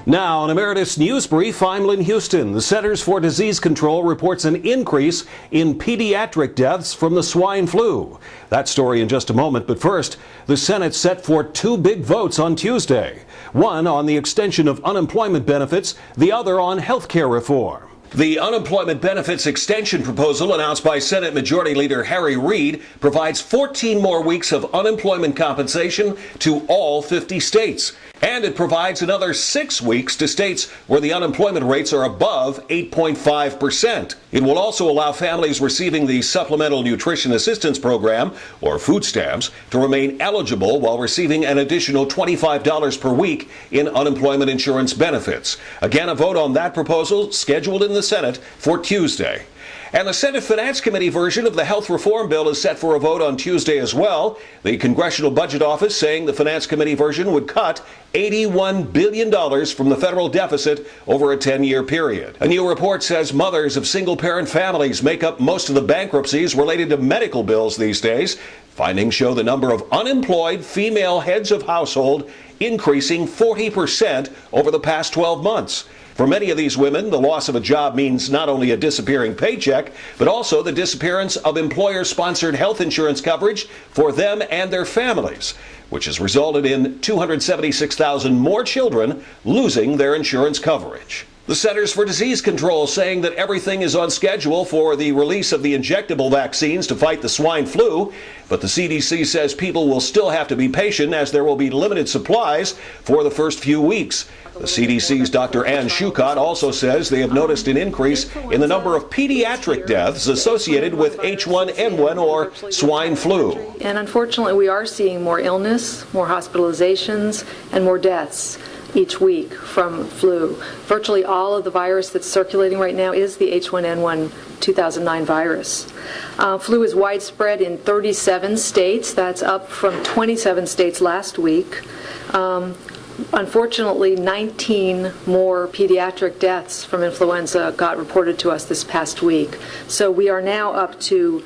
Now, on Emeritus Newsbrief, I'm Lynn Houston. The Centers for Disease Control reports an increase in pediatric deaths from the swine flu. That story in just a moment, but first, the Senate set for two big votes on Tuesday. One on the extension of unemployment benefits, the other on health care reform. The unemployment benefits extension proposal announced by Senate Majority Leader Harry Reid provides 14 more weeks of unemployment compensation to all 50 states. And it provides another 6 weeks to states where the unemployment rates are above 8.5%. It will also allow families receiving the Supplemental Nutrition Assistance Program, or food stamps, to remain eligible while receiving an additional $25 per week in unemployment insurance benefits. Again, a vote on that proposal scheduled in the Senate for Tuesday. And the Senate Finance Committee version of the health reform bill is set for a vote on Tuesday as well. The Congressional Budget Office saying the Finance Committee version would cut $81 billion from the federal deficit over a 10-year period. A new report says mothers of single-parent families make up most of the bankruptcies related to medical bills these days. Findings show the number of unemployed female heads of household increasing 40% over the past 12 months. For many of these women, the loss of a job means not only a disappearing paycheck, but also the disappearance of employer-sponsored health insurance coverage for them and their families, which has resulted in 276,000 more children losing their insurance coverage. The Centers for Disease Control saying that everything is on schedule for the release of the injectable vaccines to fight the swine flu, but the CDC says people will still have to be patient as there will be limited supplies for the first few weeks. The CDC's Dr. Ann Shukot also says they have noticed an increase in the number of pediatric deaths associated with H1N1 or swine flu. And unfortunately, we are seeing more illness, more hospitalizations, and more deaths each week from flu. Virtually all of the virus that's circulating right now is the H1N1 2009 virus. Flu is widespread in 37 states. That's up from 27 states last week. Unfortunately, 19 more pediatric deaths from influenza got reported to us this past week. So we are now up to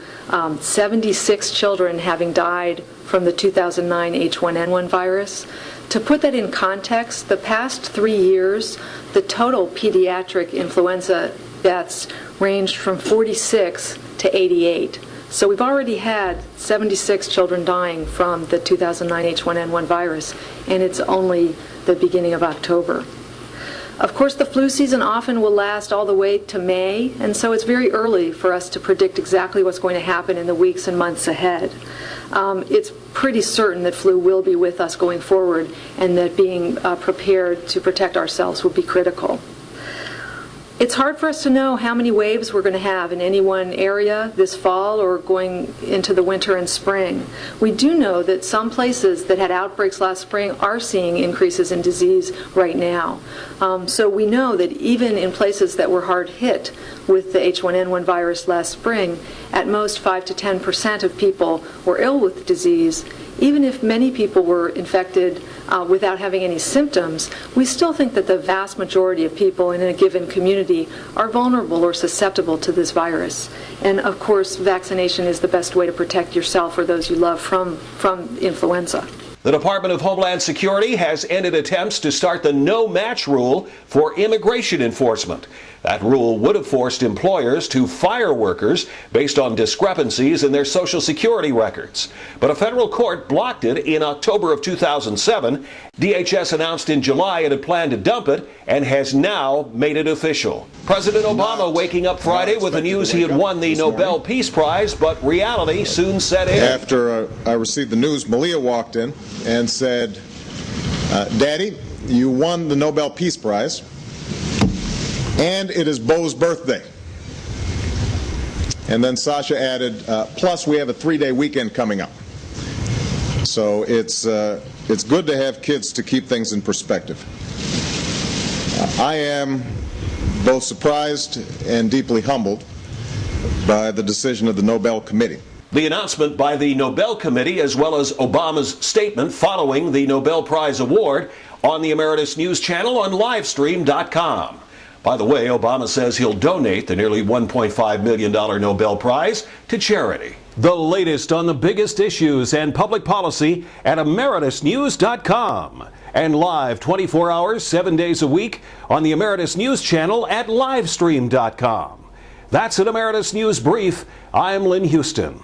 76 children having died from the 2009 H1N1 virus. To put that in context, the past 3 years, the total pediatric influenza deaths ranged from 46 to 88. So we've already had 76 children dying from the 2009 H1N1 virus, and it's only the beginning of October. Of course, the flu season often will last all the way to May, and so it's very early for us to predict exactly what's going to happen in the weeks and months ahead. It's pretty certain that flu will be with us going forward, and that being prepared to protect ourselves will be critical. It's hard for us to know how many waves we're going to have in any one area this fall or going into the winter and spring. We do know that some places that had outbreaks last spring are seeing increases in disease right now. So we know that even in places that were hard hit with the H1N1 virus last spring, at most 5 to 10% of people were ill with the disease. Even if many people were infected without having any symptoms, we still think that the vast majority of people in a given community are vulnerable or susceptible to this virus. And of course, vaccination is the best way to protect yourself or those you love from influenza. The Department of Homeland Security has ended attempts to start the no-match rule for immigration enforcement. That rule would have forced employers to fire workers based on discrepancies in their Social Security records. But a federal court blocked it in October of 2007. DHS announced in July it had planned to dump it and has now made it official. President Obama waking up Friday with the news he had won the Nobel Peace Prize, but reality soon set in. After I received the news, Malia walked in and said, Daddy, you won the Nobel Peace Prize, and it is Bo's birthday. And then Sasha added, plus we have a 3-day weekend coming up. So it's good to have kids to keep things in perspective. I am both surprised and deeply humbled by the decision of the Nobel Committee. The announcement by the Nobel Committee, as well as Obama's statement following the Nobel Prize award, on the Emeritus News channel on livestream.com. By the way, Obama says he'll donate the nearly $1.5 million Nobel Prize to charity. The latest on the biggest issues and public policy at emeritusnews.com. And live 24 hours, 7 days a week on the Emeritus News channel at livestream.com. That's an Emeritus News Brief. I'm Lynn Houston.